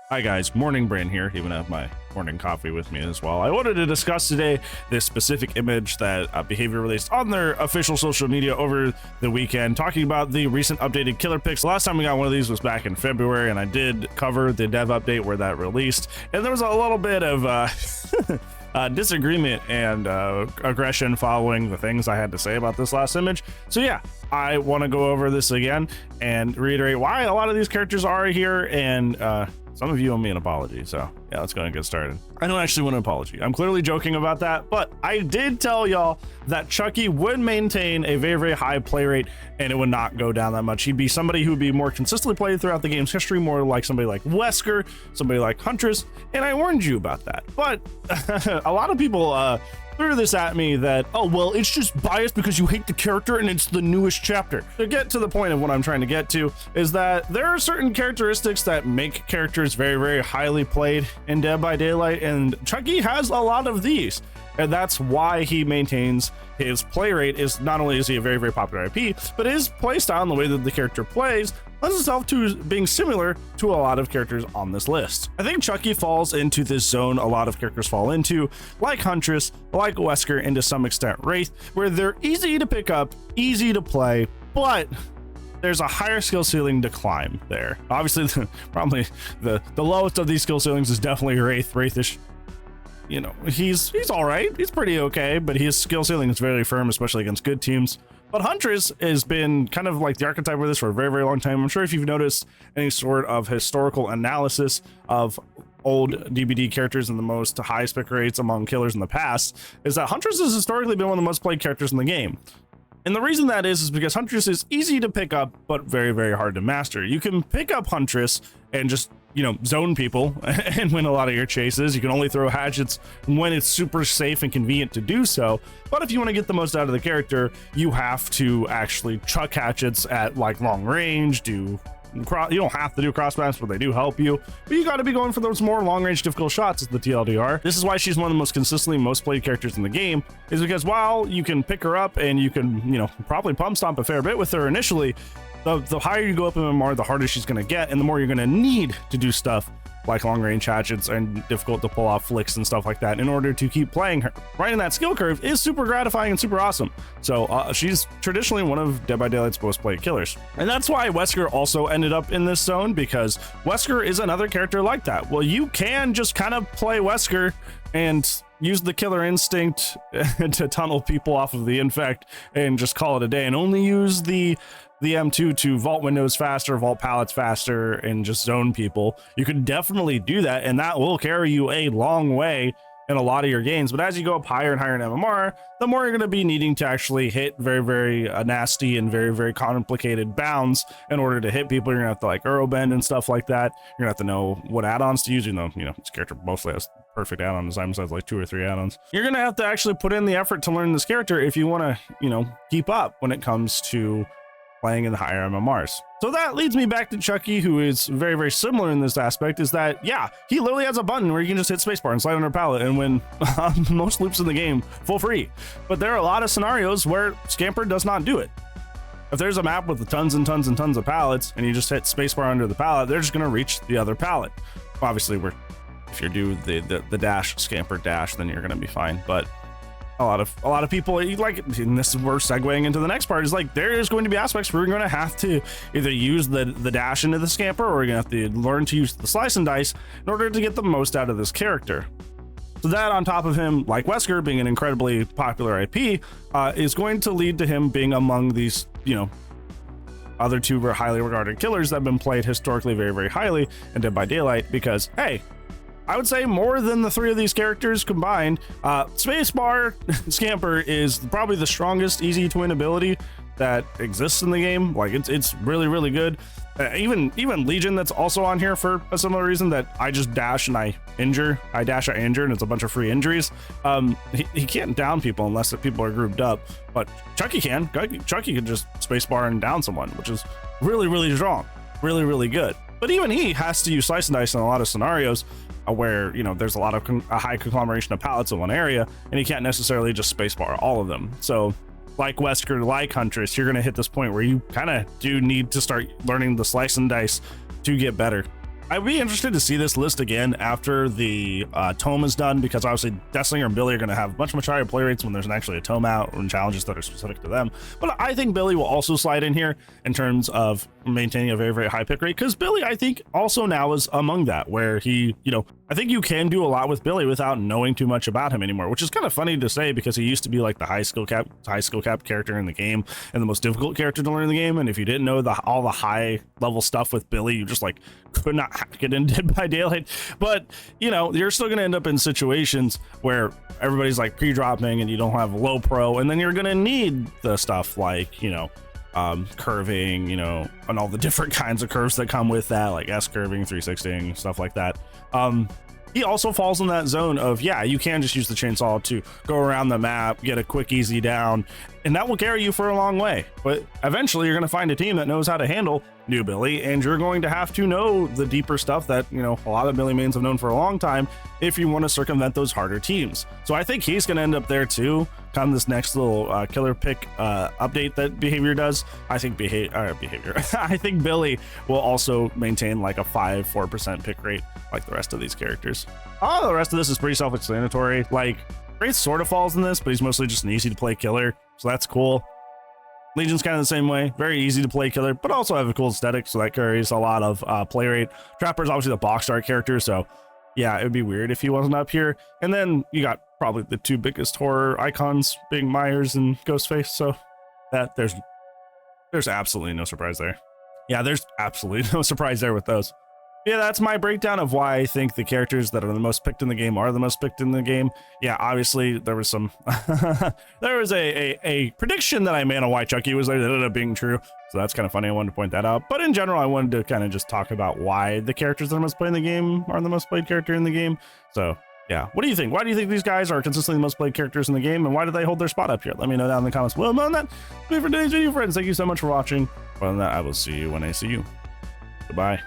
Hi guys, Morning Brain here, even have my morning coffee with me as well. I wanted to discuss today this specific image that Behavior released on their official social media over the weekend, talking about the recent updated killer picks. The last time we got one of these was back in February, and I did cover the dev update where that released, and there was a little bit of disagreement and aggression following the things I had to say about this last image. So yeah, I want to go over this again and reiterate why a lot of these characters are here, and some of you owe me an apology, so yeah, let's go ahead and get started. I don't actually want an apology. I'm clearly joking about that, but I did tell y'all that Chucky would maintain a very, very high play rate, and it would not go down that much. He'd be somebody who would be more consistently played throughout the game's history, more like somebody like Wesker, somebody like Huntress, and I warned you about that. But a lot of people threw this at me that, oh, well, it's just biased because you hate the character and it's the newest chapter. To get to the point of what I'm trying to get to is that there are certain characteristics that make characters very, very highly played in Dead by Daylight, and Chucky has a lot of these. And that's why he maintains his play rate. Is not only is he a very, very popular IP, but his play style and the way that the character plays lends itself to being similar to a lot of characters on this list. I think Chucky falls into this zone a lot of characters fall into, like Huntress, like Wesker, and to some extent Wraith, where they're easy to pick up, easy to play, but there's a higher skill ceiling to climb there. Obviously, probably the lowest of these skill ceilings is definitely Wraith. Wraith is, you know, he's all right. He's pretty okay, but his skill ceiling is very firm, especially against good teams. But Huntress has been kind of like the archetype of this for a very, very long time. I'm sure if you've noticed any sort of historical analysis of old DBD characters and the most high spec rates among killers in the past, is that Huntress has historically been one of the most played characters in the game. And the reason that is because Huntress is easy to pick up, but very, very hard to master. You can pick up Huntress and just, you know, zone people and win a lot of your chases. You can only throw hatchets when it's super safe and convenient to do so. But if you want to get the most out of the character, you have to actually chuck hatchets at like long range, you don't have to do crossbows, but they do help you. But you got to be going for those more long-range difficult shots as the TLDR. This is why she's one of the most consistently most played characters in the game, is because while you can pick her up and you can, you know, probably pump stomp a fair bit with her initially, the higher you go up in MMR, the harder she's going to get, and the more you're going to need to do stuff like long-range hatchets and difficult to pull off flicks and stuff like that in order to keep playing her. Riding that skill curve is super gratifying and super awesome. So she's traditionally one of Dead by Daylight's most played killers. And that's why Wesker also ended up in this zone, because Wesker is another character like that. Well, you can just kind of play Wesker and use the killer instinct to tunnel people off of the infect and just call it a day, and only use the M2 to vault windows faster, vault pallets faster, and just zone people. You can definitely do that, and that will carry you a long way in a lot of your games. But as you go up higher and higher in MMR, the more you're going to be needing to actually hit very, very nasty and very, very complicated bounds in order to hit people. You're going to have to like Eurobend and stuff like that. You're going to have to know what add-ons to use. You know, this character mostly has perfect add-on design besides like 2 or 3 add-ons. You're going to have to actually put in the effort to learn this character if you want to, you know, keep up when it comes to playing in the higher MMRs. So that leads me back to Chucky, who is very, very similar in this aspect, is that, yeah, he literally has a button where you can just hit spacebar and slide under a pallet and win most loops in the game for free. But there are a lot of scenarios where Scamper does not do it. If there's a map with tons and tons and tons of pallets and you just hit spacebar under the pallet, they're just going to reach the other pallet. Obviously, if you do the dash, Scamper dash, then you're going to be fine. But a lot of people like, and this is we're segueing into the next part, is like there is going to be aspects where you're going to have to either use the dash into the Scamper, or you're going to have to learn to use the slice and dice in order to get the most out of this character. So that, on top of him, like Wesker, being an incredibly popular IP, is going to lead to him being among these, you know, other two very highly regarded killers that have been played historically very, very highly in Dead by Daylight, because, hey, I would say more than the 3 of these characters combined, Spacebar Scamper is probably the strongest easy to win ability that exists in the game. Like it's really, really good. Even Legion, that's also on here for a similar reason, that I just dash and I injure. I dash, I injure, and it's a bunch of free injuries. He can't down people unless the people are grouped up, but Chucky can. Chucky can just spacebar and down someone, which is really, really strong, really, really good. But even he has to use slice and dice in a lot of scenarios where, you know, there's a lot of a high conglomeration of pallets in one area, and you can't necessarily just spacebar all of them. So like Wesker, like Huntress, you're going to hit this point where you kind of do need to start learning the slice and dice to get better. I'd be interested to see this list again after the tome is done, because obviously Deathslinger and Billy are going to have much higher play rates when there's actually a tome out and challenges that are specific to them. But I think Billy will also slide in here in terms of maintaining a very high pick rate, because Billy, I think, also now is among that, where he, you know, I think you can do a lot with Billy without knowing too much about him anymore, which is kind of funny to say, because he used to be like the high skill cap character in the game and the most difficult character to learn in the game. And if you didn't know all the high level stuff with Billy, you just like could not hack it in Dead by Daylight. But you know, you're still going to end up in situations where everybody's like pre-dropping and you don't have low pro, and then you're going to need the stuff like, you know, curving, you know, and all the different kinds of curves that come with that, like S curving, 360ing, stuff like that. He also falls in that zone of, yeah, you can just use the chainsaw to go around the map, get a quick, easy down, and that will carry you for a long way. But eventually you're going to find a team that knows how to handle new Billy, and you're going to have to know the deeper stuff that, you know, a lot of Billy mains have known for a long time if you want to circumvent those harder teams. So I think he's going to end up there too, come this next little killer pick update that Behavior does. I think I think Billy will also maintain like a 4% pick rate like the rest of these characters. The rest of this is pretty self-explanatory. Like, Wraith sort of falls in this, but he's mostly just an easy to play killer, so that's cool. Legion's kind of the same way, very easy to play killer, but also have a cool aesthetic, so that carries a lot of play rate. Trapper's obviously the box art character, so yeah, it would be weird if he wasn't up here. And then you got probably the two biggest horror icons being Myers and Ghostface, so that there's absolutely no surprise there. Yeah, there's absolutely no surprise there with those. Yeah, that's my breakdown of why I think the characters that are the most picked in the game are the most picked in the game. Yeah, obviously there was some there was a prediction that I made on why Chucky was there that ended up being true, so that's kind of funny. I wanted to point that out, but in general I wanted to kind of just talk about why the characters that are most played in the game are the most played character in the game. So yeah, what do you think? Why do you think these guys are consistently the most played characters in the game, and why do they hold their spot up here? Let me know down in the comments below. On that, for today's video, friends, thank you so much for watching. Other than that, I will see you when I see you. Goodbye.